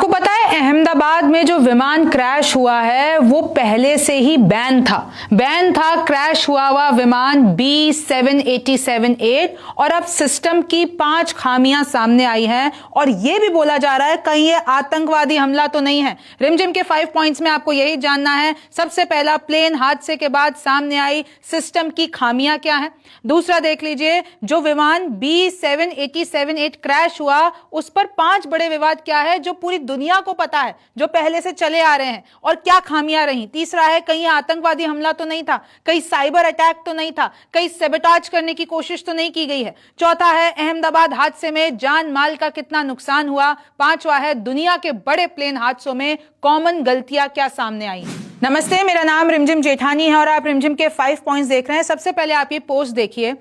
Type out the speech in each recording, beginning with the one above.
आपको पता है अहमदाबाद में जो विमान क्रैश हुआ है वो पहले से ही बैन था क्रैश हुआ विमान B7878 और अब सिस्टम की 5 खामियां सामने आई हैं और ये भी बोला जा रहा है कहीं ये आतंकवादी हमला तो नहीं है। रिमझिम के 5 पॉइंट्स में आपको यही जानना है। सबसे पहला, प्लेन हादसे के बाद सामने आई सिस्टम की खामियां क्या है। दूसरा देख लीजिए, जो विमान B7878 क्रैश हुआ उस पर 5 बड़े विवाद क्या है जो पूरी दुनिया को पता है, जो पहले से चले आ रहे हैं और क्या खामियां रही। तीसरा है, कहीं आतंकवादी हमला तो नहीं था, कहीं साइबर अटैक तो नहीं था, कहीं सैबोटाज करने की कोशिश तो नहीं की गई है। चौथा है, अहमदाबाद हादसे में जान माल का कितना नुकसान हुआ। पांचवा है, दुनिया के बड़े प्लेन हादसों में कॉमन गलतियां क्या सामने आई। नमस्ते, मेरा नाम रिमझिम जेठानी है और आप रिमझिम के 5 पॉइंट्स देख रहे हैं। सबसे पहले आप ये पोस्ट देखिए।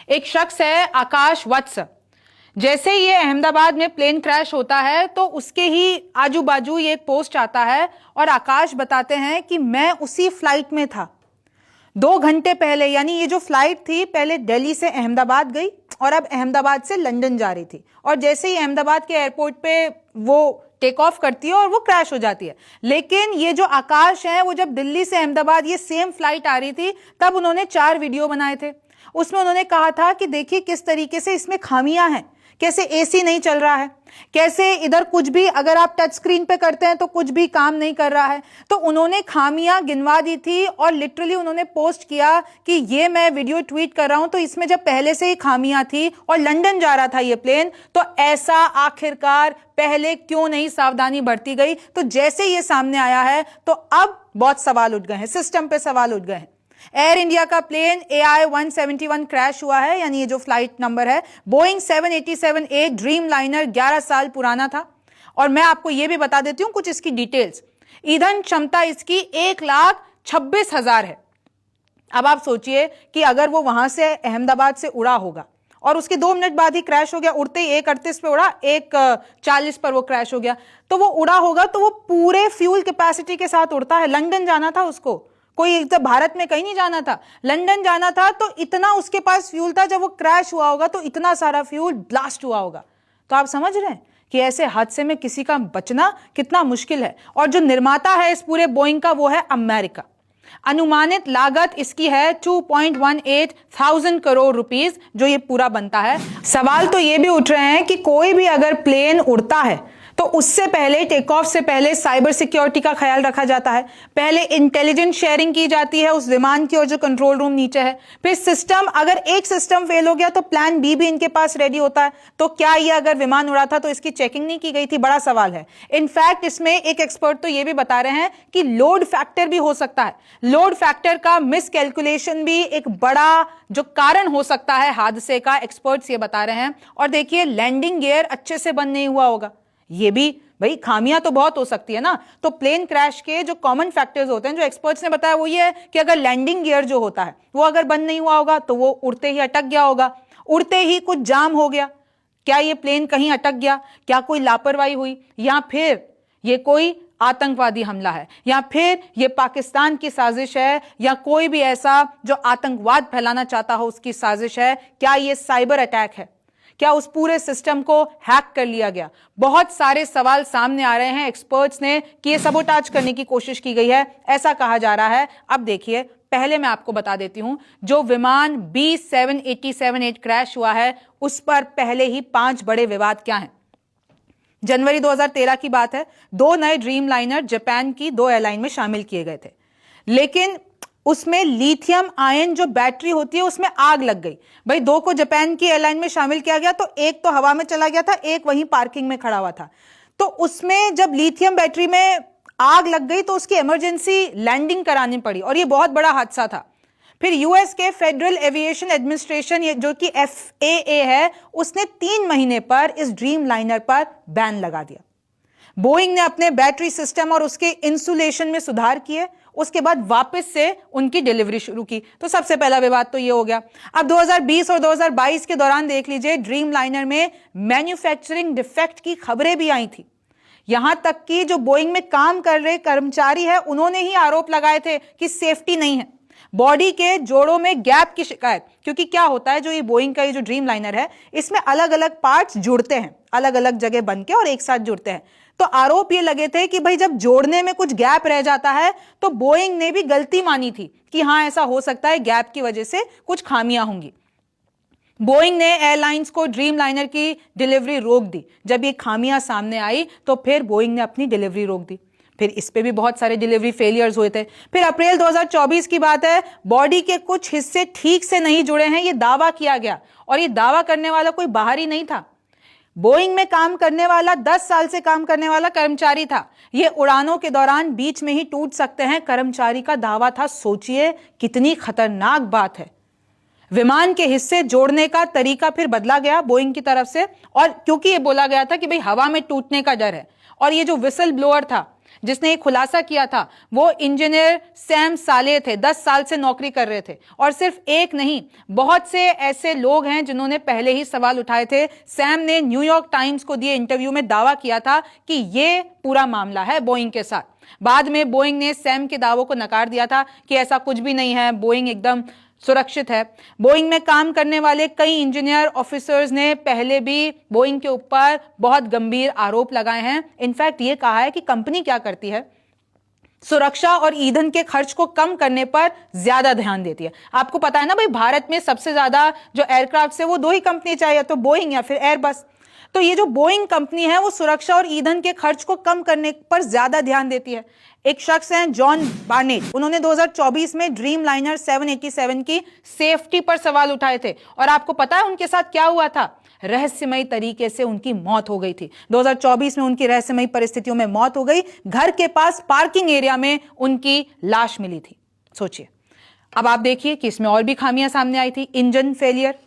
एक शख्स है आकाश वत्स। जैसे ही ये अहमदाबाद में प्लेन क्रैश होता है तो उसके ही आजू बाजू ये एक पोस्ट आता है और आकाश बताते हैं कि मैं उसी फ्लाइट में था 2 घंटे पहले। यानी ये जो फ्लाइट थी पहले दिल्ली से अहमदाबाद गई और अब अहमदाबाद से लंदन जा रही थी और जैसे ही अहमदाबाद के एयरपोर्ट पे वो टेक ऑफ करती है और वो क्रैश हो जाती है। लेकिन ये जो आकाश है वो जब दिल्ली से अहमदाबाद ये सेम फ्लाइट आ रही थी तब उन्होंने 4 वीडियो बनाए थे। उसमें उन्होंने कहा था कि देखिए किस तरीके से इसमें खामियां हैं, कैसे एसी नहीं चल रहा है, कैसे इधर कुछ भी अगर आप टच स्क्रीन पे करते हैं तो कुछ भी काम नहीं कर रहा है। तो उन्होंने खामियां गिनवा दी थी और लिटरली उन्होंने पोस्ट किया कि ये मैं वीडियो ट्वीट कर रहा हूं तो इसमें जब पहले से ही खामियां थी और लंदन जा रहा था ये प्लेन तो ऐसा आखिरकार पहले क्यों नहीं सावधानी बरती गई। तो जैसे ये सामने आया है तो अब बहुत सवाल उठ गए हैं, सिस्टम पे सवाल उठ गए हैं। एयर इंडिया का प्लेन AI-171 क्रैश हुआ है, यानी ये जो फ्लाइट नंबर है बोइंग 787-8 ड्रीम लाइनर 11 साल पुराना था। और मैं आपको ये भी बता देती हूं कुछ इसकी डिटेल्स। ईंधन क्षमता इसकी 1,26,000 है। अब आप सोचिए कि अगर वो वहां से अहमदाबाद से उड़ा होगा और उसके 2 मिनट बाद ही क्रैश हो गया, उड़ते ही 1:38 पे उड़ा, 1:40 पर वो क्रैश हो गया, तो वो उड़ा होगा तो वो पूरे फ्यूल कैपेसिटी के साथ उड़ता है। लंदन जाना था उसको, कोई तो भारत में कहीं नहीं जाना था, लंदन जाना था। तो इतना उसके पास फ्यूल था, जब वो क्रैश हुआ होगा तो इतना सारा फ्यूल ब्लास्ट हुआ होगा। तो आप समझ रहे हैं कि ऐसे हादसे में किसी का बचना कितना मुश्किल है। और जो निर्माता है इस पूरे बोइंग का वो है अमेरिका। अनुमानित लागत इसकी है 2.18 करोड़ रुपीस जो ये पूरा बनता है। सवाल तो ये भी उठ रहे हैं कि कोई भी अगर प्लेन उड़ता है तो उससे पहले, टेक ऑफ से पहले साइबर सिक्योरिटी का ख्याल रखा जाता है। पहले इंटेलिजेंस शेयरिंग की जाती है उस विमान की और जो कंट्रोल रूम नीचे है। फिर सिस्टम, अगर एक सिस्टम फेल हो गया तो प्लान बी भी इनके पास रेडी होता है। तो क्या ये अगर विमान उड़ा था तो इसकी चेकिंग नहीं की गई थी? बड़ा सवाल है। इनफैक्ट इसमें एक एक्सपर्ट तो ये भी बता रहे हैं कि लोड फैक्टर भी हो सकता है। लोड फैक्टर का मिसकैलकुलेशन भी एक बड़ा जो कारण हो सकता है हादसे का, एक्सपर्ट्स ये बता रहे हैं। और देखिए, लैंडिंग गियर अच्छे से बंद नहीं हुआ होगा, ये भी भाई खामियां तो बहुत हो सकती है ना। तो प्लेन क्रैश के जो कॉमन फैक्टर्स होते हैं जो एक्सपर्ट्स ने बताया वो ये है कि अगर लैंडिंग गियर जो होता है वो अगर बंद नहीं हुआ होगा तो वो उड़ते ही अटक गया होगा, उड़ते ही कुछ जाम हो गया। क्या ये प्लेन कहीं अटक गया? क्या कोई लापरवाही हुई? या फिर ये कोई आतंकवादी हमला है, या फिर ये पाकिस्तान की साजिश है, या कोई भी ऐसा जो आतंकवाद फैलाना चाहता हो उसकी साजिश है? क्या ये साइबर अटैक है? क्या उस पूरे सिस्टम को हैक कर लिया गया? बहुत सारे सवाल सामने आ रहे हैं। एक्सपर्ट्स ने कि ये सबोटाज करने की कोशिश की गई है, ऐसा कहा जा रहा है। अब देखिए, पहले मैं आपको बता देती हूं, जो विमान B7878 क्रैश हुआ है उस पर पहले ही 5 बड़े विवाद क्या हैं। जनवरी 2013 की बात है, 2 नए ड्रीम लाइनर जापान की 2 एयरलाइन में शामिल किए गए थे, लेकिन उसमें लिथियम आयन जो बैटरी होती है उसमें आग लग गई। भाई 2 को जापान की एयरलाइन में शामिल किया गया तो एक तो हवा में चला गया था, एक वहीं पार्किंग में खड़ा हुआ था। तो उसमें जब लिथियम बैटरी में आग लग गई तो उसकी इमरजेंसी लैंडिंग करानी पड़ी और ये बहुत बड़ा हादसा था। फिर यूएस के फेडरल एविएशन एडमिनिस्ट्रेशन जो कि FAA है, उसने 3 महीने पर इस ड्रीम लाइनर पर बैन लगा दिया। बोइंग ने अपने बैटरी सिस्टम और उसके इंसुलेशन में सुधार किए, उसके बाद वापस से उनकी डिलीवरी शुरू की। तो सबसे पहला विवाद तो ये हो गया। अब 2020 और 2022 के दौरान देख लीजिए, ड्रीम लाइनर में मैन्युफैक्चरिंग डिफेक्ट की खबरें भी आई थी। यहां तक कि जो बोइंग में काम कर रहे कर्मचारी है उन्होंने ही आरोप लगाए थे कि सेफ्टी नहीं है। बॉडी के जोड़ों में गैप की शिकायत, क्योंकि क्या होता है, जो ये बोइंग का ये जो ड्रीम लाइनर है इसमें अलग अलग पार्ट्स जुड़ते हैं, अलग अलग जगह बन के और एक साथ जुड़ते हैं। तो आरोप ये लगे थे कि भाई जब जोड़ने में कुछ गैप रह जाता है तो बोइंग ने भी गलती मानी थी कि हां ऐसा हो सकता है, गैप की वजह से कुछ खामियां होंगी। बोइंग ने एयरलाइंस को ड्रीम लाइनर की डिलीवरी रोक दी। जब ये खामियां सामने आई तो फिर बोइंग ने अपनी डिलीवरी रोक दी। फिर इस पे भी बहुत सारे डिलीवरी फेलियर्स हुए थे। फिर अप्रैल 2024 की बात है, बॉडी के कुछ हिस्से ठीक से नहीं जुड़े हैं, ये दावा किया गया, और ये दावा करने वाला कोई बाहरी नहीं था, बोइंग में काम करने वाला 10 साल से काम करने वाला कर्मचारी था। ये उड़ानों के दौरान बीच में ही टूट सकते हैं, कर्मचारी का दावा था। सोचिए कितनी खतरनाक बात है। विमान के हिस्से जोड़ने का तरीका फिर बदला गया बोइंग की तरफ से, और क्योंकि ये बोला गया था कि भाई हवा में टूटने का डर है। और ये जो विसल ब्लोअर था जिसने ये खुलासा किया था वो इंजीनियर सैम साले थे, 10 साल से नौकरी कर रहे थे। और सिर्फ एक नहीं, बहुत से ऐसे लोग हैं जिन्होंने पहले ही सवाल उठाए थे। सैम ने न्यूयॉर्क टाइम्स को दिए इंटरव्यू में दावा किया था कि ये पूरा मामला है बोइंग के साथ। बाद में बोइंग ने सैम के दावों को नकार दिया था कि ऐसा कुछ भी नहीं है, बोइंग एकदम सुरक्षित है। बोइंग में काम करने वाले कई इंजीनियर ऑफिसर्स ने पहले भी बोइंग के ऊपर बहुत गंभीर आरोप लगाए हैं। इनफैक्ट ये कहा है कि कंपनी क्या करती है, सुरक्षा और ईंधन के खर्च को कम करने पर ज्यादा ध्यान देती है। आपको पता है ना भाई, भारत में सबसे ज्यादा जो एयरक्राफ्ट है वो 2 ही कंपनी चाहिए, या तो बोइंग या फिर एयरबस। तो ये जो बोइंग कंपनी है वो सुरक्षा और ईंधन के खर्च को कम करने पर ज्यादा ध्यान देती है। एक शख्स हैं जॉन बार्नेट, उन्होंने 2024 में ड्रीम लाइनर 787 की सेफ्टी पर सवाल उठाए थे। और आपको पता है उनके साथ क्या हुआ था? रहस्यमयी तरीके से उनकी मौत हो गई थी। 2024 में उनकी रहस्यमयी परिस्थितियों में मौत हो गई। घर के पास पार्किंग एरिया में उनकी लाश मिली थी। सोचिए। अब आप देखिए कि इसमें और भी खामियां सामने आई थी। इंजन फेलियर,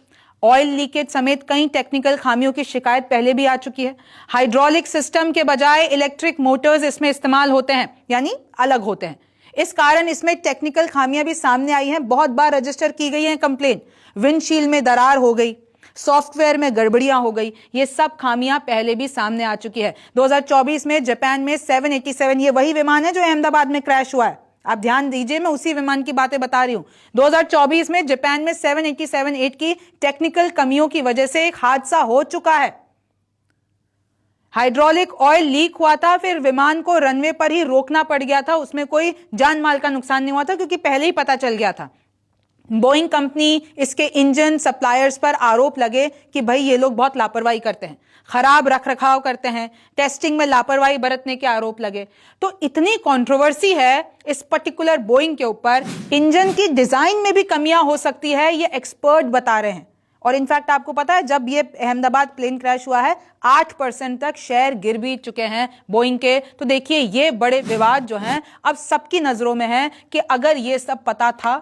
ऑयल लीकेज समेत कई टेक्निकल खामियों की शिकायत पहले भी आ चुकी है। हाइड्रोलिक सिस्टम के बजाय इलेक्ट्रिक मोटर्स इसमें इस्तेमाल होते हैं, यानी अलग होते हैं। इस कारण इसमें टेक्निकल खामियां भी सामने आई हैं। बहुत बार रजिस्टर की गई हैं कंप्लेन। विंडशील्ड में दरार हो गई, सॉफ्टवेयर में गड़बड़ियां हो गई, ये सब खामियां पहले भी सामने आ चुकी है। 2024 में जापान में 787, ये वही विमान है जो अहमदाबाद में क्रैश हुआ है। आप ध्यान दीजिए, मैं उसी विमान की बातें बता रही हूं। 2024 में जापान में 787-8 की टेक्निकल कमियों की वजह से एक हादसा हो चुका है। हाइड्रोलिक ऑयल लीक हुआ था, फिर विमान को रनवे पर ही रोकना पड़ गया था। उसमें कोई जान माल का नुकसान नहीं हुआ था क्योंकि पहले ही पता चल गया था। बोइंग कंपनी, इसके इंजन सप्लायर्स पर आरोप लगे कि भाई ये लोग बहुत लापरवाही करते हैं, खराब रखरखाव करते हैं, टेस्टिंग में लापरवाही बरतने के आरोप लगे। तो इतनी कंट्रोवर्सी है इस पर्टिकुलर बोइंग के ऊपर। इंजन की डिजाइन में भी कमियां हो सकती है, ये एक्सपर्ट बता रहे हैं। और इनफैक्ट आपको पता है जब ये अहमदाबाद प्लेन क्रैश हुआ है 8% तक शेयर गिर भी चुके हैं बोइंग के। तो देखिए ये बड़े विवाद जो हैं अब सबकी नजरों में है कि अगर ये सब पता था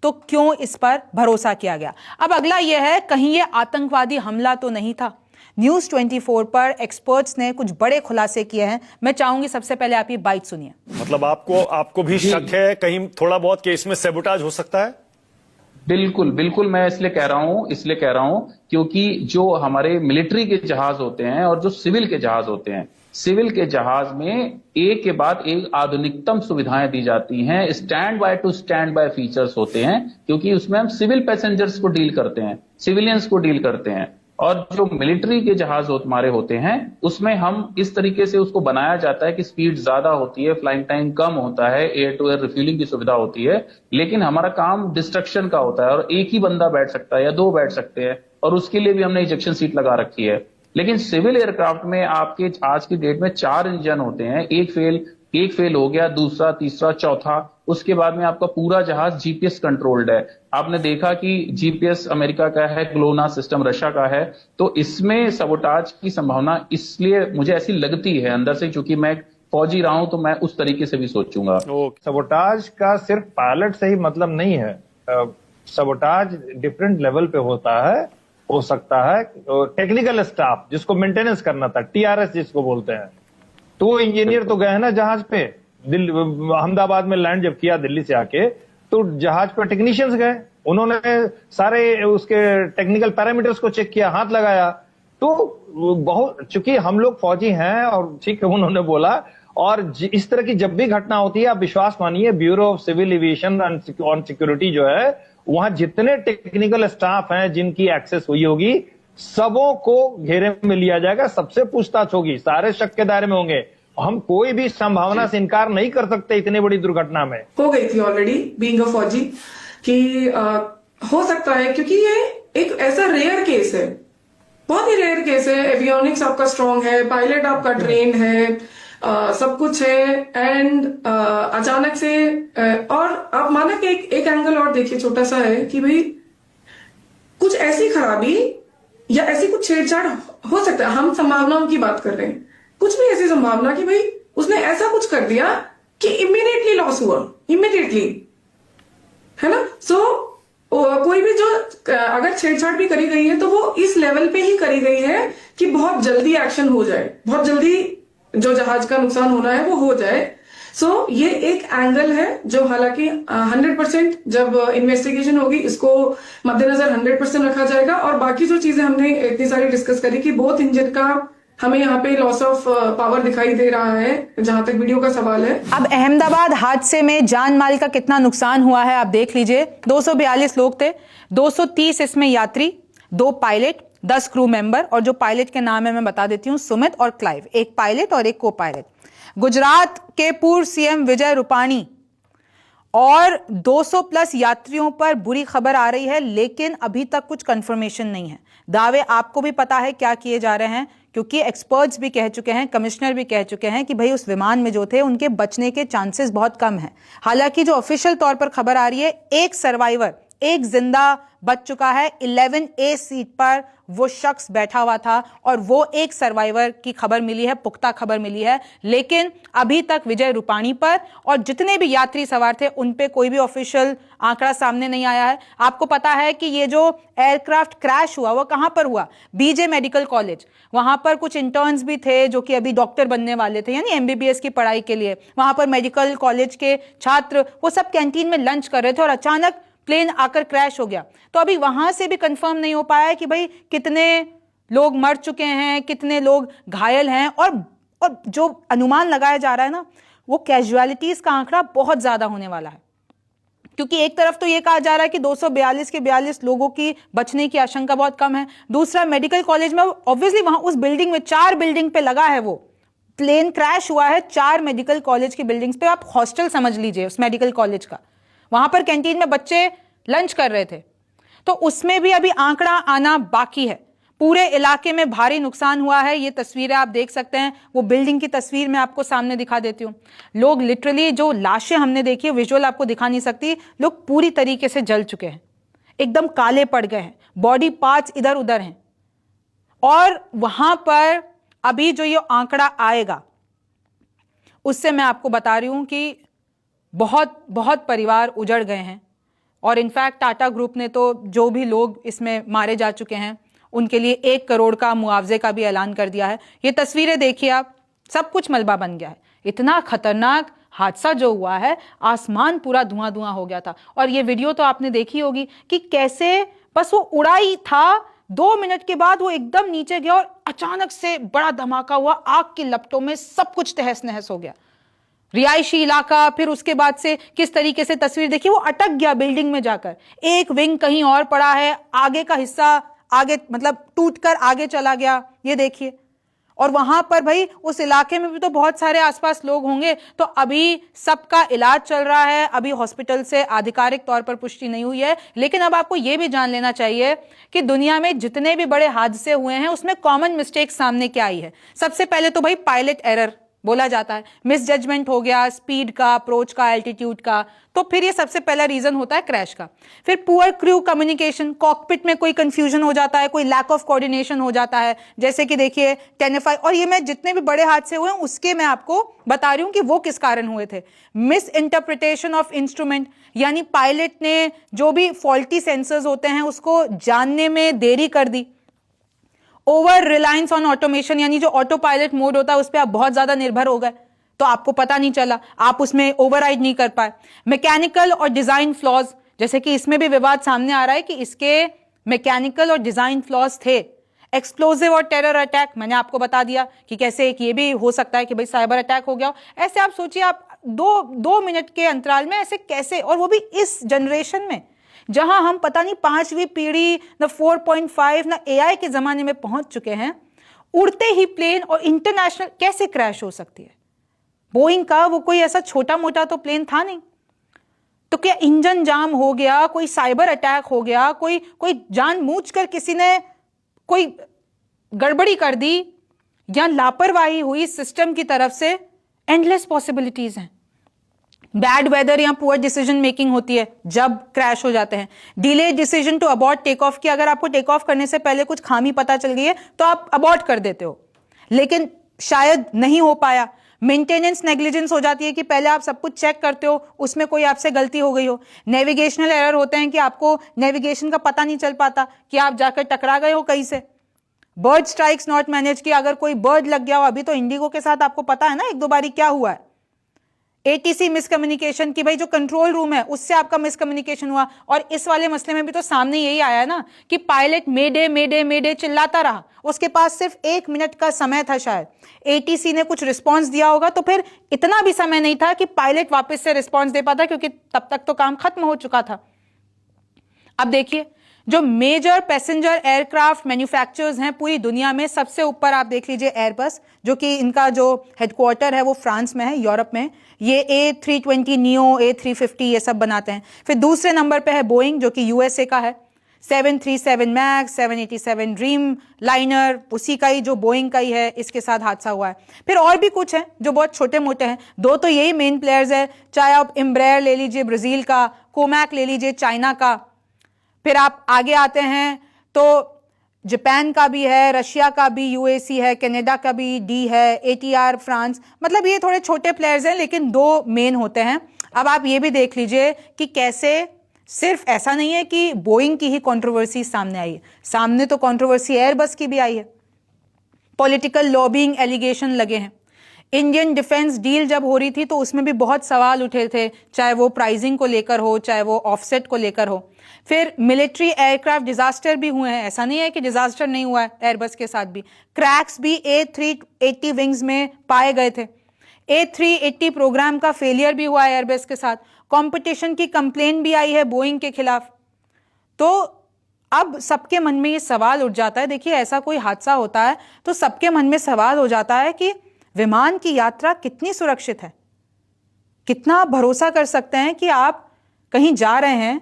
तो क्यों इस पर भरोसा किया गया। अब अगला यह है, कहीं ये आतंकवादी हमला तो नहीं था। न्यूज 24 पर एक्सपर्ट्स ने कुछ बड़े खुलासे किए हैं। मैं चाहूंगी सबसे पहले आप ये बाइट सुनिए। मतलब आपको भी शक है कहीं थोड़ा बहुत कि इसमें सैबोटाज हो सकता है? बिल्कुल बिल्कुल, मैं इसलिए कह रहा हूं क्योंकि जो हमारे मिलिट्री के जहाज होते हैं और जो सिविल के जहाज होते हैं, सिविल के जहाज में एक के बाद एक आधुनिकतम सुविधाएं दी जाती हैं। Stand by two stand by features होते हैं क्योंकि उसमें हम सिविल पैसेंजर्स को डील करते हैं, सिविलियंस को डील करते हैं। और जो मिलिट्री के जहाज हमारे होते हैं उसमें हम इस तरीके से उसको बनाया जाता है कि स्पीड ज्यादा होती है, फ्लाइंग टाइम कम होता है, एयर टू एयर रिफ्यूलिंग की सुविधा होती है, लेकिन हमारा काम डिस्ट्रक्शन का होता है और एक ही बंदा बैठ सकता है या 2 बैठ सकते हैं, और उसके लिए भी हमने इजेक्शन सीट लगा रखी है। लेकिन सिविल एयरक्राफ्ट में आपके आज की डेट में 4 इंजन होते हैं, एक फेल हो गया, दूसरा, तीसरा, चौथा, उसके बाद में आपका पूरा जहाज जीपीएस कंट्रोल्ड है। आपने देखा कि जीपीएस अमेरिका का है, ग्लोनास सिस्टम रशिया का है, तो इसमें सबोटाज की संभावना इसलिए मुझे ऐसी लगती है अंदर से, क्योंकि मैं फौजी रहा हूं तो मैं उस तरीके से भी सोचूंगा। सबोटाज का सिर्फ पायलट से ही मतलब नहीं है, सबोटाज डिफरेंट लेवल पे होता है, हो सकता है टेक्निकल स्टाफ जिसको मेंटेनेंस करना था, टीआरएस जिसको बोलते हैं, तो वो इंजीनियर तो गए हैं ना जहाज पे। अहमदाबाद में लैंड जब किया दिल्ली से आके, तो जहाज पर टेक्नीशियंस गए, उन्होंने सारे उसके टेक्निकल पैरामीटर्स को चेक किया, हाथ लगाया। तो बहुत, चूंकि हम लोग फौजी हैं और ठीक है उन्होंने बोला, और इस तरह की जब भी घटना होती है आप विश्वास मानिए, bureau of civil aviation on security जो है, वहां जितने टेक्निकल स्टाफ हैं जिनकी एक्सेस हुई होगी, सबों को घेरे में लिया जाएगा, सबसे पूछताछ होगी, सारे शक के दायरे में होंगे। हम कोई भी संभावना से इनकार नहीं कर सकते इतनी बड़ी दुर्घटना में। हो गई थी ऑलरेडी बीइंग अ फौजी कि हो सकता है, क्योंकि ये एक ऐसा रेयर केस है, बहुत ही रेयर केस है। एवियोनिक्स आपका स्ट्रांग है, पायलट आपका ट्रेन है, सब कुछ है, एंड अचानक से और आप माना कि एक एंगल और देखिए छोटा सा है कि भाई कुछ ऐसी खराबी या ऐसी कुछ छेड़छाड़ हो सकता है। हम संभावनाओं की बात कर रहे हैं, कुछ भी ऐसी संभावना कि भाई उसने ऐसा कुछ कर दिया कि इमीडिएटली लॉस हुआ, इमीडिएटली, है ना। सो कोई भी जो अगर छेड़छाड़ भी करी गई है तो वो इस लेवल पे ही करी गई है कि बहुत जल्दी एक्शन हो जाए, बहुत जल्दी जो जहाज का नुकसान होना है वो हो जाए। सो ये एक एंगल है जो हालांकि 100% जब इन्वेस्टिगेशन होगी इसको मद्देनजर 100% रखा जाएगा। और बाकी जो चीजें हमने इतनी सारी डिस्कस करी कि बोथ इंजन का हमें यहाँ पे लॉस ऑफ पावर दिखाई दे रहा है जहां तक वीडियो का सवाल है। अब अहमदाबाद हादसे में जान माल का कितना नुकसान हुआ है आप देख लीजिए। 242 लोग थे, 230 इसमें यात्री, 2 पायलट, 10 क्रू मेंबर, और जो पायलट के नाम है मैं बता देती हूँ, सुमित और क्लाइव, एक पायलट और एक को पायलट। गुजरात के पूर्व सीएम विजय रूपाणी और 200 प्लस यात्रियों पर बुरी खबर आ रही है, लेकिन अभी तक कुछ कंफर्मेशन नहीं है। दावे आपको भी पता है क्या किए जा रहे हैं, क्योंकि एक्सपर्ट्स भी कह चुके हैं, कमिश्नर भी कह चुके हैं कि भाई उस विमान में जो थे उनके बचने के चांसेस बहुत कम हैं। हालांकि जो ऑफिशियल तौर पर खबर आ रही है, एक सर्वाइवर, एक जिंदा बच चुका है। 11A सीट पर वो शख्स बैठा हुआ था और वो एक सर्वाइवर की खबर मिली है, पुख्ता खबर मिली है। लेकिन अभी तक विजय रूपाणी पर और जितने भी यात्री सवार थे उन पे कोई भी ऑफिशियल आंकड़ा सामने नहीं आया है। आपको पता है कि ये जो एयरक्राफ्ट क्रैश हुआ वो कहां पर हुआ? BJ medical college. वहां पर कुछ इंटर्न्स भी थे जो कि अभी डॉक्टर बनने वाले थे, यानी MBBS की पढ़ाई के लिए। वहां पर मेडिकल कॉलेज के छात्र वो सब कैंटीन में लंच कर रहे थे और अचानक प्लेन आकर क्रैश हो गया। तो अभी वहां से भी कंफर्म नहीं हो पाया है कि भाई कितने लोग मर चुके हैं, कितने लोग घायल हैं। और जो अनुमान लगाया जा रहा है ना, वो कैजुअलिटीज का आंकड़ा बहुत ज्यादा होने वाला है, क्योंकि एक तरफ तो ये कहा जा रहा है कि 242 के 42 लोगों की बचने की आशंका बहुत कम है। दूसरा, मेडिकल कॉलेज में ऑब्वियसली वहां उस बिल्डिंग में 4 बिल्डिंग पे लगा है, वो प्लेन क्रैश हुआ है 4 मेडिकल कॉलेज की बिल्डिंग्स पे। आप हॉस्टल समझ लीजिए उस मेडिकल कॉलेज का। वहां पर कैंटीन में बच्चे लंच कर रहे थे, तो उसमें भी अभी आंकड़ा आना बाकी है। पूरे इलाके में भारी नुकसान हुआ है। ये तस्वीरें आप देख सकते हैं, वो बिल्डिंग की तस्वीर मैं आपको सामने दिखा देती हूं। लोग लिटरली, जो लाशें हमने देखी है, विजुअल आपको दिखा नहीं सकती, लोग पूरी तरीके से जल चुके हैं, एकदम काले पड़ गए हैं, बॉडी पार्ट्स इधर उधर हैं। और वहां पर अभी जो ये आंकड़ा आएगा उससे मैं आपको बता रही हूं कि बहुत बहुत परिवार उजड़ गए हैं। और इनफैक्ट टाटा ग्रुप ने तो जो भी लोग इसमें मारे जा चुके हैं उनके लिए 1 करोड़ का मुआवजे का भी ऐलान कर दिया है। ये तस्वीरें देखिए आप, सब कुछ मलबा बन गया है। इतना खतरनाक हादसा जो हुआ है, आसमान पूरा धुआं धुआं हो गया था। और ये वीडियो तो आपने देखी होगी कि कैसे बस वो उड़ा ही था, 2 मिनट के बाद वो एकदम नीचे गया और अचानक से बड़ा धमाका हुआ, आग की लपटों में सब कुछ तहस नहस हो गया। रिहायशी इलाका, फिर उसके बाद से किस तरीके से तस्वीर देखिए, वो अटक गया बिल्डिंग में जाकर। एक विंग कहीं और पड़ा है, आगे का हिस्सा आगे मतलब टूटकर आगे चला गया, ये देखिए। और वहां पर भाई उस इलाके में भी तो बहुत सारे आसपास लोग होंगे, तो अभी सबका इलाज चल रहा है। अभी हॉस्पिटल से आधिकारिक तौर पर पुष्टि नहीं हुई है, लेकिन अब आपको यह भी जान लेना चाहिए कि दुनिया में जितने भी बड़े हादसे हुए हैं उसमें कॉमन मिस्टेक सामने क्या आई है। सबसे पहले तो भाई पायलट एरर बोला जाता है, मिस जजमेंट हो गया, स्पीड का, अप्रोच का, एल्टीट्यूड का। तो फिर ये सबसे पहला रीजन होता है क्रैश का। फिर पुअर क्रू कम्युनिकेशन, कॉकपिट में कोई कंफ्यूजन हो जाता है, कोई लैक ऑफ कोऑर्डिनेशन हो जाता है, जैसे कि देखिए टेनिफाई। और ये मैं जितने भी बड़े हादसे हुए हैं उसके मैं आपको बता रही हूं कि वो किस कारण हुए थे। मिस इंटरप्रिटेशन ऑफ इंस्ट्रूमेंट, यानी पायलट ने जो भी फॉल्टी सेंसर्स होते हैं उसको जानने में देरी कर दी। ओवर रिलायंस ऑन ऑटोमेशन, यानी जो ऑटो पायलट मोड होता है उस पर आप बहुत ज्यादा निर्भर हो गए, तो आपको पता नहीं चला, आप उसमें ओवरराइड नहीं कर पाए। मैकेनिकल और डिजाइन फ्लॉज, जैसे कि इसमें भी विवाद सामने आ रहा है कि इसके मैकेनिकल और डिजाइन फ्लॉज थे। एक्सप्लोजिव और टेरर अटैक, मैंने आपको बता दिया कि कैसे एक ये भी हो सकता है कि भाई साइबर अटैक हो गया। ऐसे आप सोचिए, आप दो मिनट के अंतराल में ऐसे कैसे, और वो भी इस जनरेशन में जहां हम पता नहीं 5वीं पीढ़ी न 4.5 न एआई के जमाने में पहुंच चुके हैं, उड़ते ही प्लेन और इंटरनेशनल कैसे क्रैश हो सकती है? बोइंग का वो कोई ऐसा छोटा मोटा तो प्लेन था नहीं, तो क्या इंजन जाम हो गया, कोई साइबर अटैक हो गया, कोई जानबूझकर किसी ने कोई गड़बड़ी कर दी, या लापरवाही हुई सिस्टम की तरफ से? एंडलेस पॉसिबिलिटीज हैं। बैड वेदर या पुअर डिसीजन मेकिंग होती है जब क्रैश हो जाते हैं। Delay decision to abort take off की, अगर आपको टेक ऑफ करने से पहले कुछ खामी पता चल गई है तो आप अबॉर्ट कर देते हो, लेकिन शायद नहीं हो पाया। मेंटेनेंस नेग्लिजेंस हो जाती है कि पहले आप सब कुछ चेक करते हो, उसमें कोई आपसे गलती हो गई हो। नेविगेशनल एरर होते हैं कि आपको नेविगेशन का पता नहीं चल पाता कि आप जाकर टकरा गए हो कहीं से। बर्ड स्ट्राइक्स नॉट मैनेज की, अगर कोई बर्ड लग गया हो, अभी तो इंडिगो के साथ आपको पता है ना एक दो बारी क्या हुआ है। एटीसी मिसकम्युनिकेशन की, भाई जो कंट्रोल रूम है उससे आपका मिसकम्युनिकेशन हुआ, और इस वाले मसले में भी तो सामने यही आया ना कि पायलट मेडे मेडे मेडे चिल्लाता रहा, उसके पास सिर्फ 1 मिनट का समय था, शायद एटीसी ने कुछ रिस्पांस दिया होगा, तो फिर इतना भी समय नहीं था कि पायलट वापस से रिस्पांस दे पाता, क्योंकि तब तक तो काम खत्म हो चुका था। अब देखिए, जो मेजर पैसेंजर एयरक्राफ्ट मैन्युफैक्चरर्स हैं पूरी दुनिया में, सबसे ऊपर आप देख लीजिए एयरबस, जो कि इनका जो हेडक्वार्टर है वो फ्रांस में है, यूरोप में। ये A320 नियो, A350 ये सब बनाते हैं। फिर दूसरे नंबर पे है बोइंग, जो कि यूएसए का है। 737 मैक्स, 787 ड्रीम लाइनर, उसी का ही, जो बोइंग का ही है, इसके साथ हादसा हुआ है। फिर और भी कुछ है जो बहुत छोटे मोटे हैं, दो तो यही मेन प्लेयर्स है, चाहे आप एम्ब्रेयर ले लीजिए ब्राजील का, कोमैक ले लीजिए चाइना का, फिर आप आगे आते हैं तो जापान का भी है, रशिया का भी, यूएसी है, कनाडा का भी, डी है, एटीआर फ्रांस, मतलब ये थोड़े छोटे प्लेयर्स हैं, लेकिन दो मेन होते हैं। अब आप ये भी देख लीजिए कि कैसे सिर्फ ऐसा नहीं है कि बोइंग की ही कंट्रोवर्सी सामने आई है, सामने तो कंट्रोवर्सी एयरबस की भी आई है। पॉलिटिकल लॉबिंग एलिगेशन लगे हैं। इंडियन डिफेंस डील जब हो रही थी तो उसमें भी बहुत सवाल उठे थे, चाहे वो प्राइसिंग को लेकर हो, चाहे वो ऑफसेट को लेकर हो। फिर मिलिट्री एयरक्राफ्ट डिजास्टर भी हुए हैं, ऐसा नहीं है कि डिजास्टर नहीं हुआ है, एयरबस के साथ भी क्रैक्स भी A380 विंग्स में पाए गए थे। A380 प्रोग्राम का फेलियर भी हुआ है एयरबस के साथ। कंपटीशन की कंप्लेन भी आई है बोइंग के खिलाफ। तो अब सबके मन में ये सवाल उठ जाता है, देखिए ऐसा कोई हादसा होता है तो सबके मन में सवाल हो जाता है कि विमान की यात्रा कितनी सुरक्षित है, कितना आप भरोसा कर सकते हैं कि आप कहीं जा रहे हैं।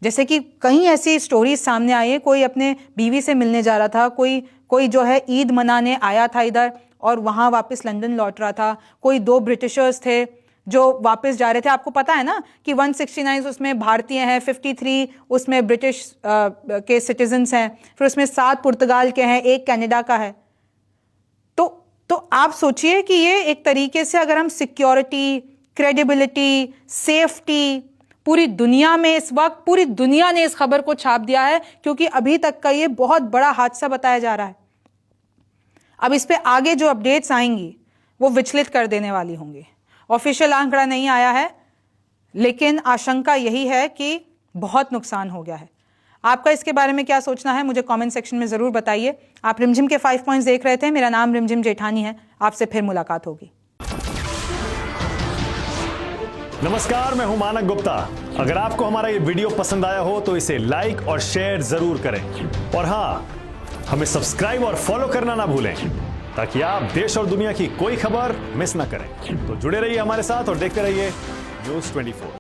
जैसे कि कहीं ऐसी स्टोरीज सामने आई है, कोई अपने बीवी से मिलने जा रहा था, कोई जो है ईद मनाने आया था इधर और वहां वापस लंदन लौट रहा था। कोई 2 ब्रिटिशर्स थे जो वापस जा रहे थे, आपको पता है ना कि 169 उसमें भारतीय हैं, 53 उसमें ब्रिटिश के सिटीजन्स हैं, फिर उसमें 7 पुर्तगाल के हैं, 1 कनाडा का है। तो आप सोचिए कि ये एक तरीके से अगर हम सिक्योरिटी, क्रेडिबिलिटी, सेफ्टी, पूरी दुनिया में इस वक्त पूरी दुनिया ने इस खबर को छाप दिया है, क्योंकि अभी तक का ये बहुत बड़ा हादसा बताया जा रहा है। अब इस पे आगे जो अपडेट्स आएंगी वो विचलित कर देने वाली होंगी। ऑफिशियल आंकड़ा नहीं आया है, लेकिन आशंका यही है कि बहुत नुकसान हो गया है। आपका इसके बारे में क्या सोचना है मुझे कमेंट सेक्शन में जरूर बताइए। आप रिमझिम के 5 पॉइंट्स देख रहे थे, मेरा नाम रिमझिम जेठानी है, आपसे फिर मुलाकात होगी। नमस्कार, मैं हूं मानक गुप्ता। अगर आपको हमारा ये वीडियो पसंद आया हो तो इसे लाइक और शेयर जरूर करें, और हाँ, हमें सब्सक्राइब और फॉलो करना ना भूलें, ताकि आप देश और दुनिया की कोई खबर मिस ना करें। तो जुड़े रहिए हमारे साथ और देखते रहिए News 24।